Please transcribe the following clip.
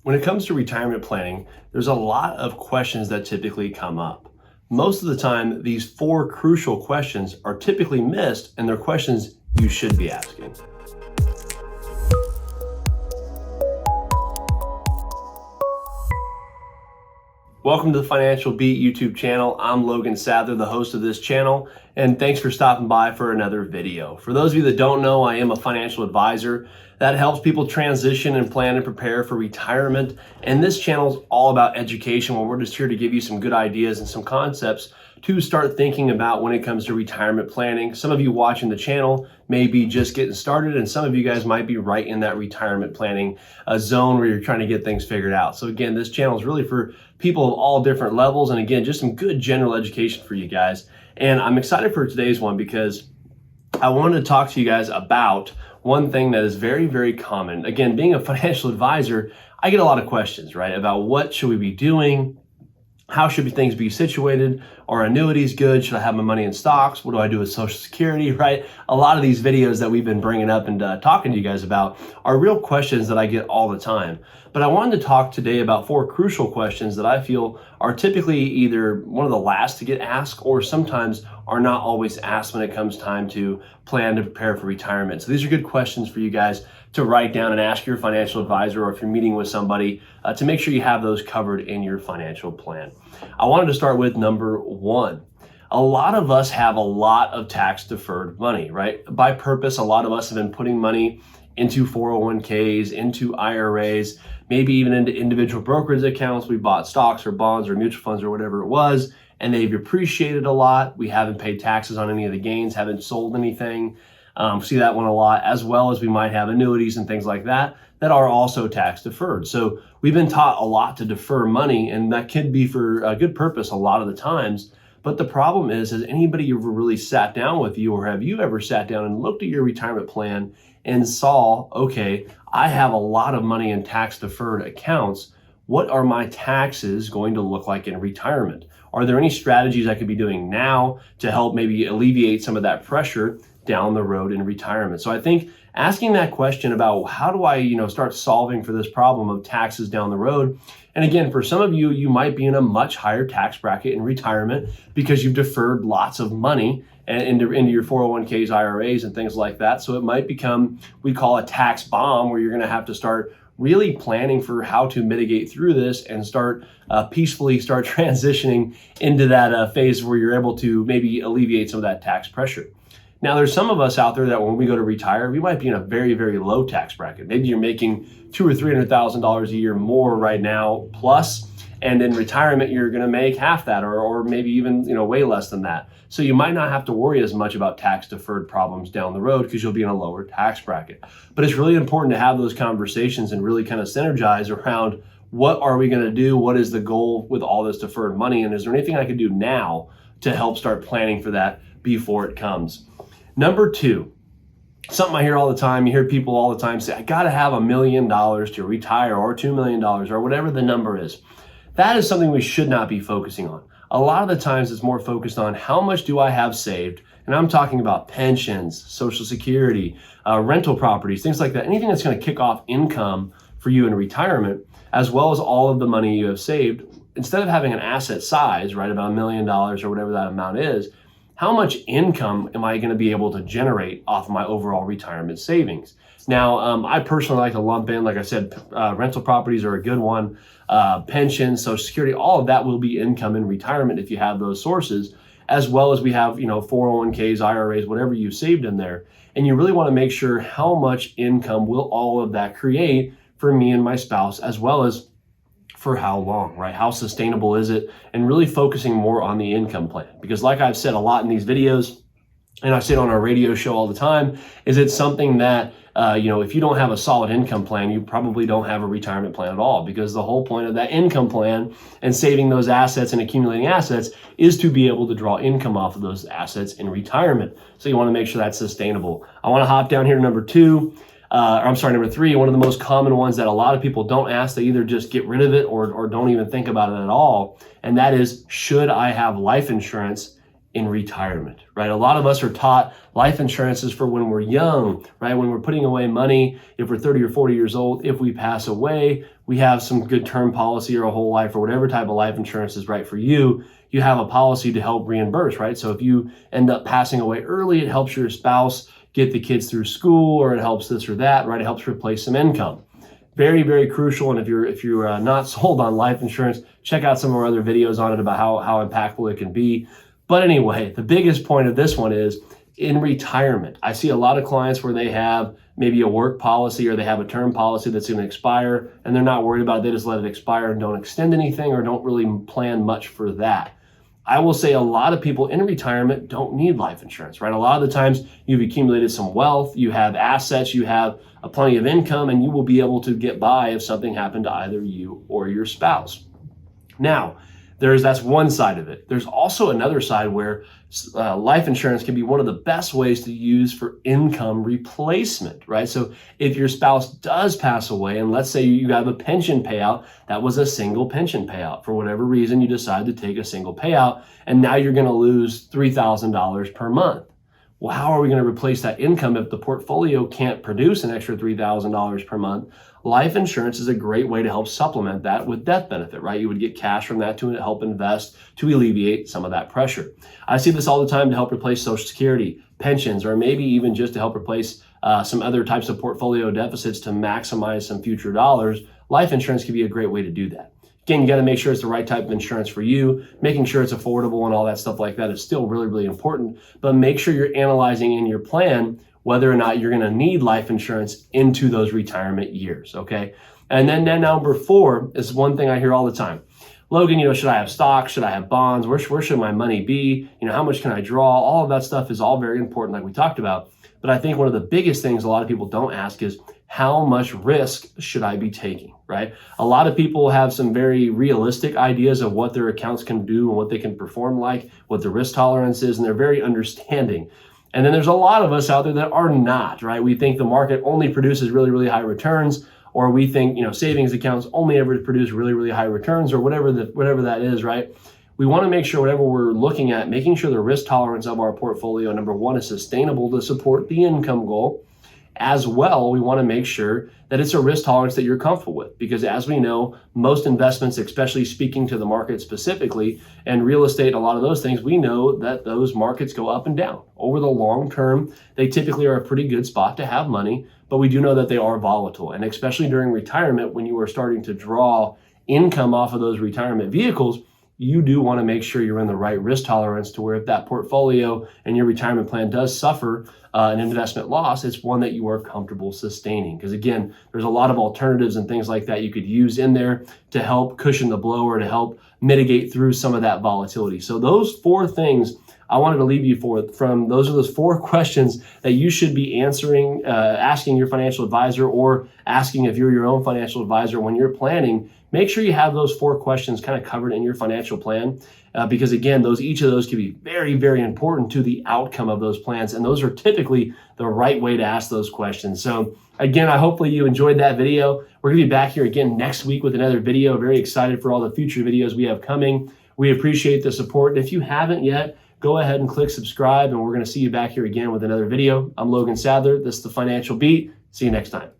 When it comes to retirement planning, there's a lot of questions that typically come up. Most of the time, these four crucial questions are typically missed, and they're questions you should be asking. Welcome to the Financial Beat YouTube channel. I'm Logan Sather, the host of this channel, and thanks for stopping by for another video. For those of you that don't know, I am a financial advisor that helps people transition and plan and prepare for retirement. And this channel is all about education, where we're just here to give you some good ideas and some concepts to start thinking about when it comes to retirement planning. Some of you watching the channel may be just getting started, and some of you guys might be right in that retirement planning zone where you're trying to get things figured out. So again, this channel is really for people of all different levels, and again, just some good general education for you guys. And I'm excited for today's one because I wanted to talk to you guys about one thing that is very, very common. Again, being a financial advisor, I get a lot of questions, right? About what should we be doing? How should things be situated? Are annuities good? Should I have my money in stocks? What do I do with Social Security, right? A lot of these videos that we've been bringing up and talking to you guys about are real questions that I get all the time. But I wanted to talk today about four crucial questions that I feel are typically either one of the last to get asked or sometimes are not always asked when it comes time to plan to prepare for retirement. So these are good questions for you guys to write down and ask your financial advisor, or if you're meeting with somebody, to make sure you have those covered in your financial plan. I wanted to start with number one. A lot of us have a lot of tax deferred money, right? By purpose, a lot of us have been putting money into 401ks, into IRAs, maybe even into individual brokerage accounts. We bought stocks or bonds or mutual funds or whatever it was, and they've appreciated a lot. We haven't paid taxes on any of the gains, haven't sold anything. See that one a lot, as well as we might have annuities and things like that are also tax deferred. So we've been taught a lot to defer money, and that could be for a good purpose a lot of the times. But the problem is, has anybody ever really sat down with you, or have you ever sat down and looked at your retirement plan and saw, okay, I have a lot of money in tax deferred accounts. What are my taxes going to look like in retirement? Are there any strategies I could be doing now to help maybe alleviate some of that pressure down the road in retirement? So I think asking that question about how do I, start solving for this problem of taxes down the road. And again, for some of you, you might be in a much higher tax bracket in retirement because you've deferred lots of money into your 401ks, IRAs, and things like that. So it might become, we call a tax bomb, where you're going to have to start really planning for how to mitigate through this and start peacefully transitioning into that phase where you're able to maybe alleviate some of that tax pressure. Now, there's some of us out there that when we go to retire, we might be in a very, very low tax bracket. Maybe you're making $200,000 or $300,000 a year more right now plus, and in retirement you're going to make half that, or maybe even way less than that. So you might not have to worry as much about tax deferred problems down the road because you'll be in a lower tax bracket. But it's really important to have those conversations and really kind of synergize around what are we going to do, what is the goal with all this deferred money, and is there anything I can do now to help start planning for that before it comes. Number two, something I hear all the time. You hear people all the time say, I got to have $1 million to retire, or $2 million, or whatever the number is. That is something we should not be focusing on. A lot of the times it's more focused on how much do I have saved? And I'm talking about pensions, Social Security, rental properties, things like that. Anything that's going to kick off income for you in retirement, as well as all of the money you have saved. Instead of having an asset size, right, about $1 million or whatever that amount is, how much income am I going to be able to generate off of my overall retirement savings? Now, I personally like to lump in, like I said, rental properties are a good one, pensions, Social Security, all of that will be income in retirement if you have those sources, as well as we have, 401ks, IRAs, whatever you've saved in there. And you really want to make sure how much income will all of that create for me and my spouse, as well as for how long, right? How sustainable is it? And really focusing more on the income plan. Because like I've said a lot in these videos, and I say it on our radio show all the time, is it's something that, if you don't have a solid income plan, you probably don't have a retirement plan at all, because the whole point of that income plan and saving those assets and accumulating assets is to be able to draw income off of those assets in retirement. So you want to make sure that's sustainable. I want to hop down here to number three, one of the most common ones that a lot of people don't ask. They either just get rid of it or don't even think about it at all. And that is, should I have life insurance in retirement, right? A lot of us are taught life insurance is for when we're young, right? When we're putting away money, if we're 30 or 40 years old, if we pass away, we have some good term policy or a whole life or whatever type of life insurance is right for you, you have a policy to help reimburse, right? So if you end up passing away early, it helps your spouse get the kids through school, or it helps this or that, right? It helps replace some income. Very, very crucial. And if you're not sold on life insurance, check out some of our other videos on it about how impactful it can be. But anyway, the biggest point of this one is in retirement. I see a lot of clients where they have maybe a work policy or they have a term policy that's going to expire and they're not worried about it. They just let it expire and don't extend anything or don't really plan much for that. I will say a lot of people in retirement don't need life insurance, right? A lot of the times you've accumulated some wealth, you have assets, you have plenty of income, and you will be able to get by if something happened to either you or your spouse. Now, that's one side of it. There's also another side where life insurance can be one of the best ways to use for income replacement, right? So if your spouse does pass away, and let's say you have a pension payout, that was a single pension payout. For whatever reason, you decide to take a single payout, and now you're going to lose $3,000 per month. Well, how are we going to replace that income if the portfolio can't produce an extra $3,000 per month? Life insurance is a great way to help supplement that with death benefit, right? You would get cash from that to help invest to alleviate some of that pressure. I see this all the time to help replace Social Security, pensions, or maybe even just to help replace some other types of portfolio deficits to maximize some future dollars. Life insurance can be a great way to do that. Again, you got to make sure it's the right type of insurance for you. Making sure it's affordable and all that stuff like that is still really, really important. But make sure you're analyzing in your plan whether or not you're going to need life insurance into those retirement years, okay? And then number 4 is one thing I hear all the time. Logan, should I have stocks? Should I have bonds? Where should my money be? How much can I draw? All of that stuff is all very important, like we talked about. But I think one of the biggest things a lot of people don't ask is, how much risk should I be taking, right? A lot of people have some very realistic ideas of what their accounts can do and what they can perform like, what the risk tolerance is, and they're very understanding. And then there's a lot of us out there that are not, right? We think the market only produces really, really high returns, or we think, savings accounts only ever produce really, really high returns, or whatever that is, right? We want to make sure whatever we're looking at, making sure the risk tolerance of our portfolio, number 1, is sustainable to support the income goal. As well, we want to make sure that it's a risk tolerance that you're comfortable with, because as we know, most investments, especially speaking to the market specifically, and real estate, a lot of those things, we know that those markets go up and down. Over the long term, they typically are a pretty good spot to have money, but we do know that they are volatile. And especially during retirement, when you are starting to draw income off of those retirement vehicles, you do want to make sure you're in the right risk tolerance to where if that portfolio and your retirement plan does suffer an investment loss, it's one that you are comfortable sustaining. Because again, there's a lot of alternatives and things like that you could use in there to help cushion the blow or to help mitigate through some of that volatility. So those 4 things I wanted to leave you from. Those are those 4 questions that you should be answering, asking your financial advisor, or asking if you're your own financial advisor when you're planning. Make sure you have those 4 questions kind of covered in your financial plan, because again, each of those can be very, very important to the outcome of those plans. And those are typically the right way to ask those questions. So again, hopefully you enjoyed that video. We're going to be back here again next week with another video. Very excited for all the future videos we have coming. We appreciate the support. And if you haven't yet, go ahead and click subscribe, and we're going to see you back here again with another video. I'm Logan Sadler. This is The Financial Beat. See you next time.